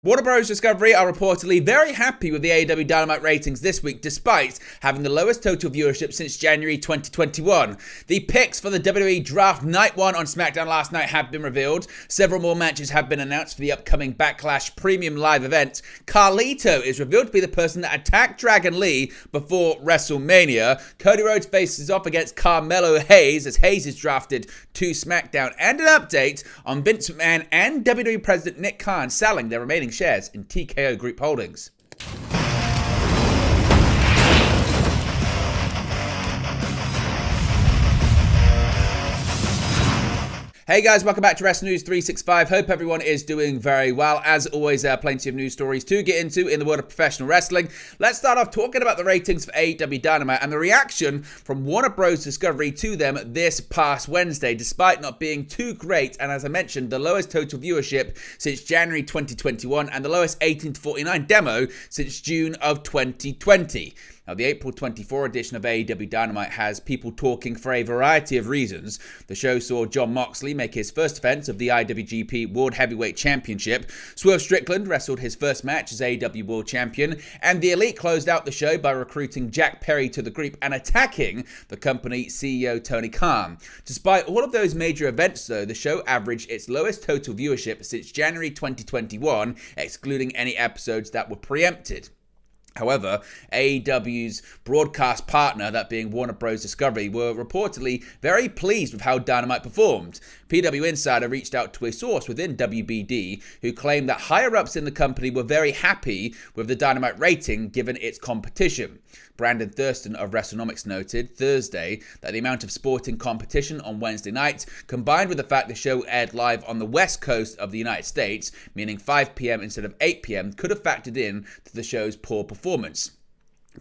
Warner Bros. Discovery are reportedly very happy with the AEW Dynamite ratings this week, despite having the lowest total viewership since January 2021. The picks for the WWE Draft Night 1 on SmackDown last night have been revealed. Several more matches have been announced for the upcoming Backlash Premium Live event. Carlito is revealed to be the person that attacked Dragon Lee before WrestleMania. Cody Rhodes faces off against Carmelo Hayes as Hayes is drafted to SmackDown. And an update on Vince McMahon and WWE President Nick Khan selling their remaining shares in TKO Group Holdings. Hey guys, welcome back to Wrestling News 365. Hope everyone is doing very well. As always, there are plenty of news stories to get into in the world of professional wrestling. Let's start off talking about the ratings for AEW Dynamite and the reaction from Warner Bros. Discovery to them this past Wednesday, despite not being too great. And as I mentioned, the lowest total viewership since January 2021 and the lowest 18 to 49 demo since June of 2020. Now, the April 24 edition of AEW Dynamite has people talking for a variety of reasons. The show saw Jon Moxley make his first defense of the IWGP World Heavyweight Championship. Swerve Strickland wrestled his first match as AEW World Champion. And the Elite closed out the show by recruiting Jack Perry to the group and attacking the company CEO Tony Khan. Despite all of those major events, though, the show averaged its lowest total viewership since January 2021, excluding any episodes that were preempted. However, AEW's broadcast partner, that being Warner Bros. Discovery, were reportedly very pleased with how Dynamite performed. PW Insider reached out to a source within WBD who claimed that higher-ups in the company were very happy with the Dynamite rating given its competition. Brandon Thurston of WrestleNomics noted Thursday that the amount of sporting competition on Wednesday night, combined with the fact the show aired live on the west coast of the United States, meaning 5 p.m. instead of 8 p.m., could have factored in to the show's poor performance.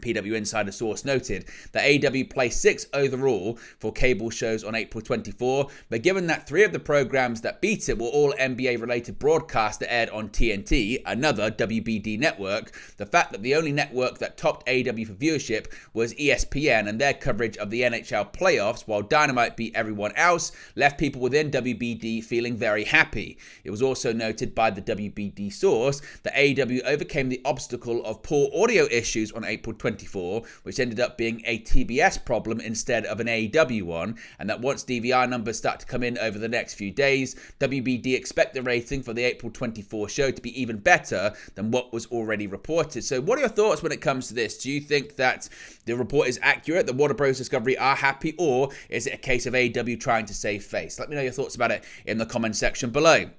PW Insider source noted that AEW placed 6th overall for cable shows on April 24, but given that 3 of the programs that beat it were all NBA-related broadcasts that aired on TNT, another WBD network, the fact that the only network that topped AEW for viewership was ESPN and their coverage of the NHL playoffs, while Dynamite beat everyone else, left people within WBD feeling very happy. It was also noted by the WBD source that AEW overcame the obstacle of poor audio issues on April 24, which ended up being a TBS problem instead of an AEW one, and that once DVR numbers start to come in over the next few days, WBD expect the rating for the April 24 show to be even better than what was already reported. So what are your thoughts when it comes to this? Do you think that the report is accurate, that Warner Bros. Discovery are happy, or is it a case of AEW trying to save face? Let me know your thoughts about it in the comment section below.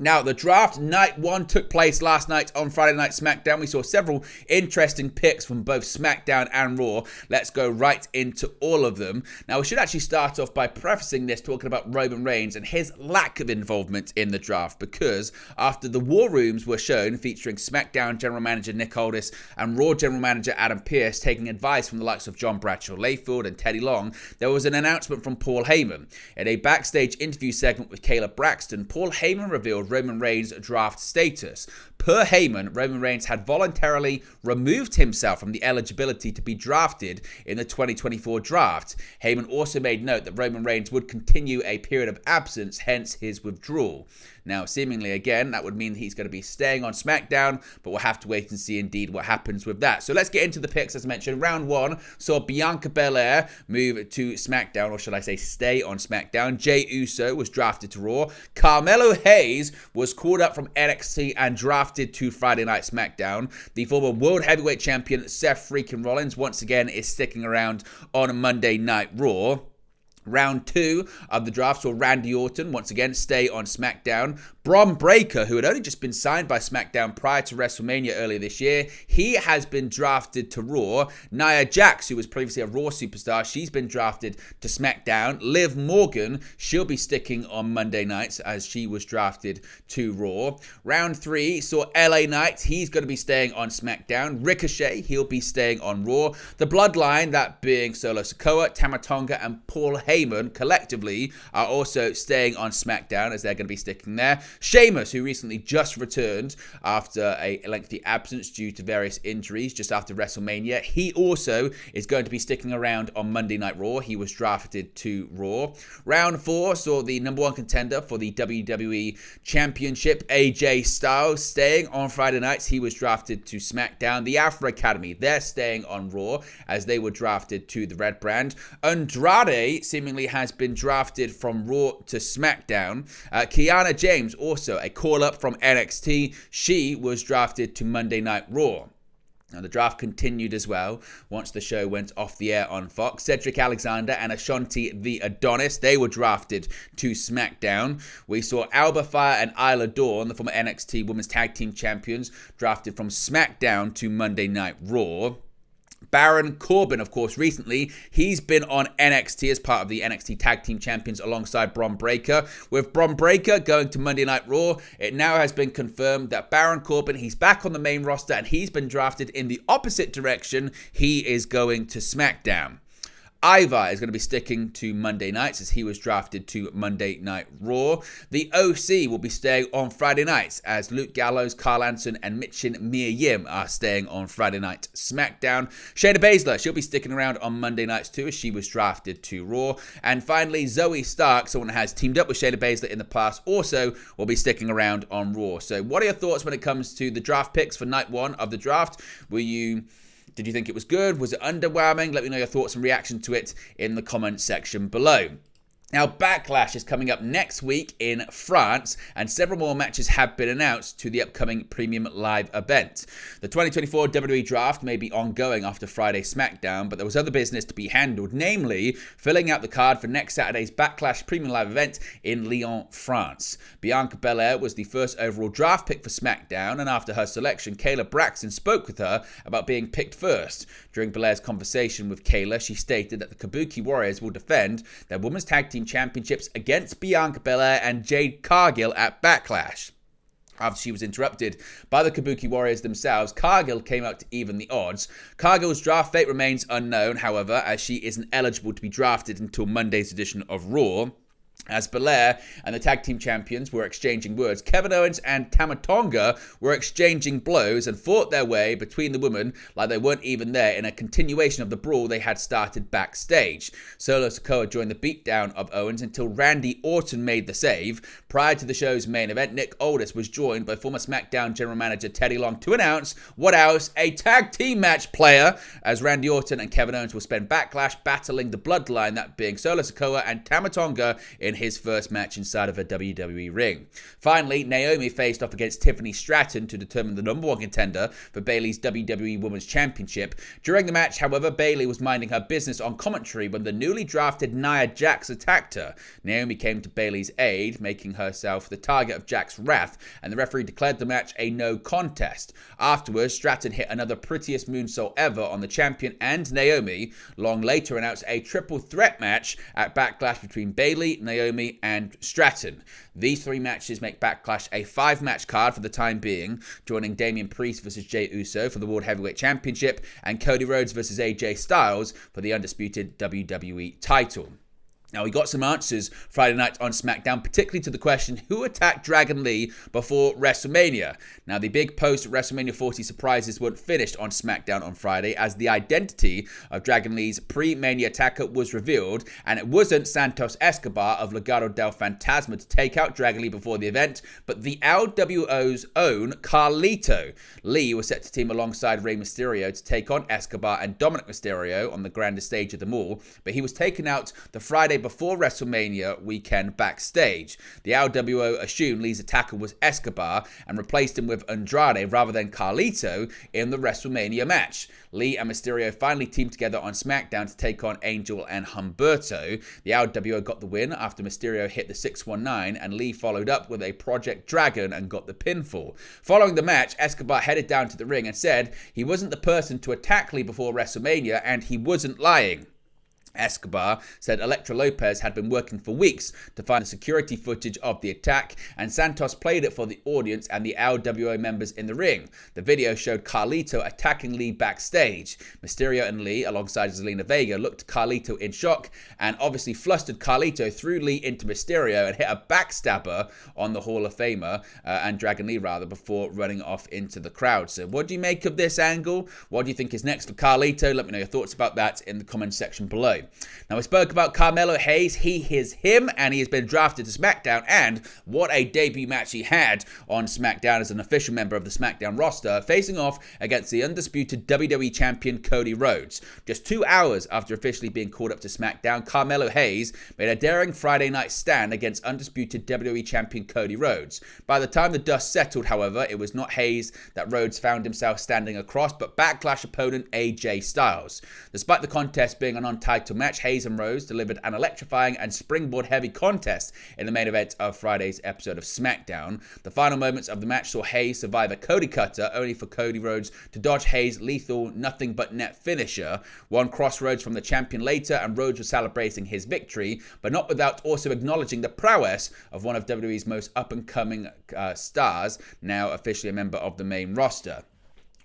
Now, the draft night 1 took place last night on Friday Night SmackDown. We saw several interesting picks from both SmackDown and Raw. Let's go right into all of them. Now, we should actually start off by prefacing this talking about Roman Reigns and his lack of involvement in the draft, because after the War Rooms were shown featuring SmackDown General Manager Nick Aldis and Raw General Manager Adam Pearce taking advice from the likes of John Bradshaw Layfield and Teddy Long, there was an announcement from Paul Heyman. In a backstage interview segment with Caleb Braxton, Paul Heyman revealed Roman Reigns' draft status. Per Heyman, Roman Reigns had voluntarily removed himself from the eligibility to be drafted in the 2024 draft. Heyman also made note that Roman Reigns would continue a period of absence, hence his withdrawal. Now, seemingly, again, that would mean he's going to be staying on SmackDown, but we'll have to wait and see indeed what happens with that. So let's get into the picks. As mentioned, round 1 saw Bianca Belair move to SmackDown, or should I say stay on SmackDown. Jey Uso was drafted to Raw. Carmelo Hayes was called up from NXT and drafted to Friday Night SmackDown. The former World Heavyweight Champion Seth freaking Rollins once again is sticking around on Monday Night Raw. Round 2 of the draft saw Randy Orton once again stay on SmackDown. Bron Breakker, who had only just been signed by SmackDown prior to WrestleMania earlier this year, he has been drafted to Raw. Nia Jax, who was previously a Raw superstar, she's been drafted to SmackDown. Liv Morgan, she'll be sticking on Monday nights as she was drafted to Raw. Round 3 saw LA Knight, he's going to be staying on SmackDown. Ricochet, he'll be staying on Raw. The Bloodline, that being Solo Sikoa, Tama Tonga, and Paul Heyman, Heyman collectively are also staying on SmackDown, as they're going to be sticking there. Sheamus, who recently just returned after a lengthy absence due to various injuries just after WrestleMania, he also is going to be sticking around on Monday Night Raw. He was drafted to Raw. Round 4 saw the number 1 contender for the WWE Championship, AJ Styles, staying on Friday nights. He was drafted to SmackDown. The Alpha Academy, they're staying on Raw as they were drafted to the Red Brand. Andrade seemingly has been drafted from Raw to SmackDown. Kiana James, also a call-up from NXT. She was drafted to Monday Night Raw. Now, the draft continued as well once the show went off the air on Fox. Cedric Alexander and Ashanti the Adonis, they were drafted to SmackDown. We saw Alba Fire and Isla Dawn, the former NXT Women's Tag Team Champions, drafted from SmackDown to Monday Night Raw. Baron Corbin, of course, recently, he's been on NXT as part of the NXT Tag Team Champions alongside Bron Breakker. With Bron Breakker going to Monday Night Raw, it now has been confirmed that Baron Corbin, he's back on the main roster and he's been drafted in the opposite direction. He is going to SmackDown. Ivar is going to be sticking to Monday nights as he was drafted to Monday Night Raw. The OC will be staying on Friday nights as Luke Gallows, Carl Anderson, and Michin Mia Yim are staying on Friday Night SmackDown. Shayna Baszler, she'll be sticking around on Monday nights too as she was drafted to Raw. And finally, Zoe Stark, someone that has teamed up with Shayna Baszler in the past, also will be sticking around on Raw. So what are your thoughts when it comes to the draft picks for night 1 of the draft? Did you think it was good? Was it underwhelming? Let me know your thoughts and reaction to it in the comment section below. Now, Backlash is coming up next week in France, and several more matches have been announced to the upcoming Premium Live event. The 2024 WWE Draft may be ongoing after Friday's SmackDown, but there was other business to be handled, namely filling out the card for next Saturday's Backlash Premium Live event in Lyon, France. Bianca Belair was the first overall draft pick for SmackDown, and after her selection, Kayla Braxton spoke with her about being picked first. During Belair's conversation with Kayla, she stated that the Kabuki Warriors will defend their Women's Tag Team Championships against Bianca Belair and Jade Cargill at Backlash. After she was interrupted by the Kabuki Warriors themselves, Cargill came out to even the odds. Cargill's draft fate remains unknown, however, as she isn't eligible to be drafted until Monday's edition of Raw. As Belair and the tag team champions were exchanging words, Kevin Owens and Tama Tonga were exchanging blows and fought their way between the women like they weren't even there in a continuation of the brawl they had started backstage. Solo Sikoa joined the beatdown of Owens until Randy Orton made the save. Prior to the show's main event, Nick Aldis was joined by former SmackDown General Manager Teddy Long to announce what else? A tag team match player, as Randy Orton and Kevin Owens will spend Backlash battling the bloodline, that being Solo Sikoa and Tama Tonga, in his first match inside of a WWE ring. Finally, Naomi faced off against Tiffany Stratton to determine the number 1 contender for Bayley's WWE Women's Championship. During the match, however, Bayley was minding her business on commentary when the newly drafted Nia Jax attacked her. Naomi came to Bayley's aid, making herself the target of Jax's wrath, and the referee declared the match a no contest. Afterwards, Stratton hit another prettiest moonsault ever on the champion and Naomi. Long later announced a triple threat match at Backlash between Bayley, Naomi, and Stratton. These 3 matches make Backlash a 5-match card for the time being, joining Damian Priest versus Jey Uso for the World Heavyweight Championship and Cody Rhodes versus AJ Styles for the undisputed WWE title. Now, we got some answers Friday night on SmackDown, particularly to the question, who attacked Dragon Lee before WrestleMania? Now, the big post-WrestleMania 40 surprises weren't finished on SmackDown on Friday, as the identity of Dragon Lee's pre-Mania attacker was revealed, and it wasn't Santos Escobar of Legado del Fantasma to take out Dragon Lee before the event, but the LWO's own Carlito. Lee was set to team alongside Rey Mysterio to take on Escobar and Dominic Mysterio on the grandest stage of them all, but he was taken out the Friday before WrestleMania weekend backstage. The LWO assumed Lee's attacker was Escobar and replaced him with Andrade rather than Carlito in the WrestleMania match. Lee and Mysterio finally teamed together on SmackDown to take on Angel and Humberto. The LWO got the win after Mysterio hit the 619, and Lee followed up with a Project Dragon and got the pinfall. Following the match, Escobar headed down to the ring and said he wasn't the person to attack Lee before WrestleMania and he wasn't lying. Escobar said Elektra Lopez had been working for weeks to find the security footage of the attack, and Santos played it for the audience and the LWO members in the ring. The video showed Carlito attacking Lee backstage. Mysterio and Lee, alongside Zelina Vega, looked Carlito in shock, and obviously flustered Carlito threw Lee into Mysterio and hit a backstabber on the Hall of Famer, and Dragon Lee rather, before running off into the crowd. So what do you make of this angle? What do you think is next for Carlito? Let me know your thoughts about that in the comment section below. Now, we spoke about Carmelo Hayes. He is him, and he has been drafted to SmackDown, and what a debut match he had on SmackDown as an official member of the SmackDown roster, facing off against the undisputed WWE Champion Cody Rhodes. Just 2 hours after officially being called up to SmackDown, Carmelo Hayes made a daring Friday night stand against undisputed WWE Champion Cody Rhodes. By the time the dust settled, however, it was not Hayes that Rhodes found himself standing across, but Backlash opponent AJ Styles. Despite the contest being an untitled match, Hayes and Rhodes delivered an electrifying and springboard-heavy contest in the main event of Friday's episode of SmackDown. The final moments of the match saw Hayes survive a Cody cutter, only for Cody Rhodes to dodge Hayes' lethal, nothing but net finisher. One crossroads from the champion later, and Rhodes was celebrating his victory, but not without also acknowledging the prowess of one of WWE's most up-and-coming stars, now officially a member of the main roster.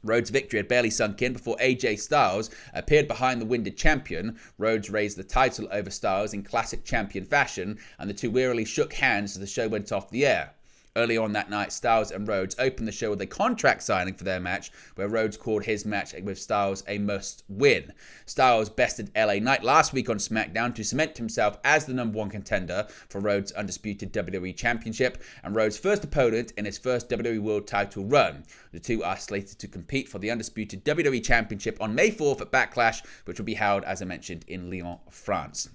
Rhodes' victory had barely sunk in before AJ Styles appeared behind the winded champion. Rhodes raised the title over Styles in classic champion fashion, and the two wearily shook hands as the show went off the air. Early on that night, Styles and Rhodes opened the show with a contract signing for their match, where Rhodes called his match with Styles a must-win. Styles bested LA Knight last week on SmackDown to cement himself as the #1 contender for Rhodes' undisputed WWE Championship, and Rhodes' first opponent in his first WWE World title run. The two are slated to compete for the undisputed WWE Championship on May 4th at Backlash, which will be held, as I mentioned, in Lyon, France.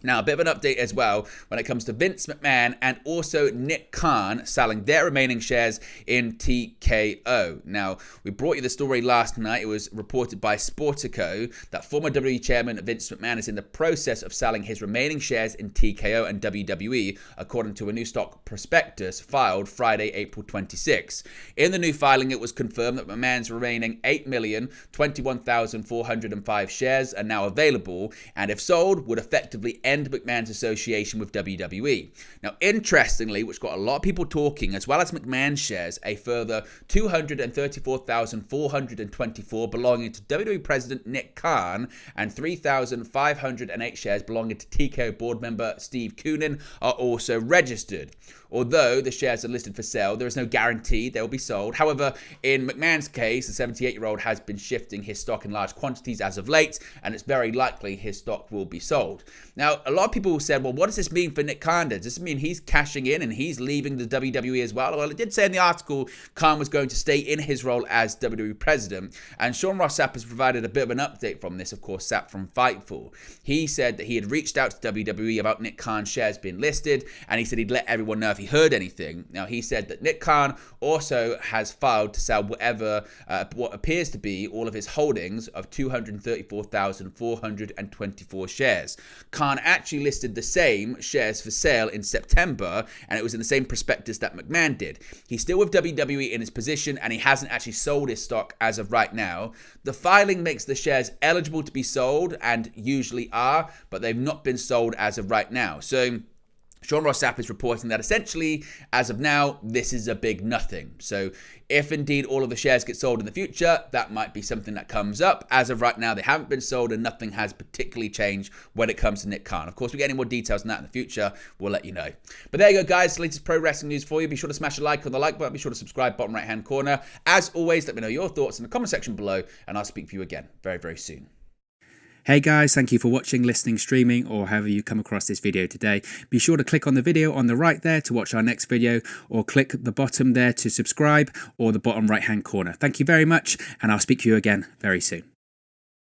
Now, a bit of an update as well when it comes to Vince McMahon and also Nick Khan selling their remaining shares in TKO. Now, we brought you the story last night. It was reported by Sportico that former WWE chairman Vince McMahon is in the process of selling his remaining shares in TKO and WWE, according to a new stock prospectus filed Friday, April 26. In the new filing, it was confirmed that McMahon's remaining 8,021,405 shares are now available, and if sold, would effectively end McMahon's association with WWE. Now, interestingly, which got a lot of people talking, as well as McMahon's shares, a further 234,424 belonging to WWE President Nick Khan and 3,508 shares belonging to TKO board member Steve Koonin are also registered. Although the shares are listed for sale, there is no guarantee they will be sold. However, in McMahon's case, the 78-year-old has been shifting his stock in large quantities as of late, and it's very likely his stock will be sold. Now, a lot of people said, well, what does this mean for Nick Khan? Does this mean he's cashing in and he's leaving the WWE as well? Well, it did say in the article Khan was going to stay in his role as WWE president, and Sean Ross Sapp has provided a bit of an update from this, of course, Sapp from Fightful. He said that he had reached out to WWE about Nick Khan's shares being listed, and he said he'd let everyone know if he heard anything. Now, he said that Nick Khan also has filed to sell what appears to be all of his holdings of 234,424 shares. Khan actually listed the same shares for sale in September, and it was in the same prospectus that McMahon did. He's still with WWE in his position, and he hasn't actually sold his stock as of right now. The filing makes the shares eligible to be sold, and usually are, but they've not been sold as of right now. So Sean Ross Sapp is reporting that essentially, as of now, this is a big nothing. So if indeed all of the shares get sold in the future, that might be something that comes up. As of right now, they haven't been sold and nothing has particularly changed when it comes to Nick Khan. Of course, we get any more details on that in the future, we'll let you know. But there you go, guys. The latest pro wrestling news for you. Be sure to smash a like on the like button. Be sure to subscribe, bottom right-hand corner. As always, let me know your thoughts in the comment section below, and I'll speak to you again very, very soon. Hey guys, thank you for watching, listening, streaming, or however you come across this video today. Be sure to click on the video on the right there to watch our next video, or click the bottom there to subscribe, or the bottom right hand corner. Thank you very much, and I'll speak to you again very soon.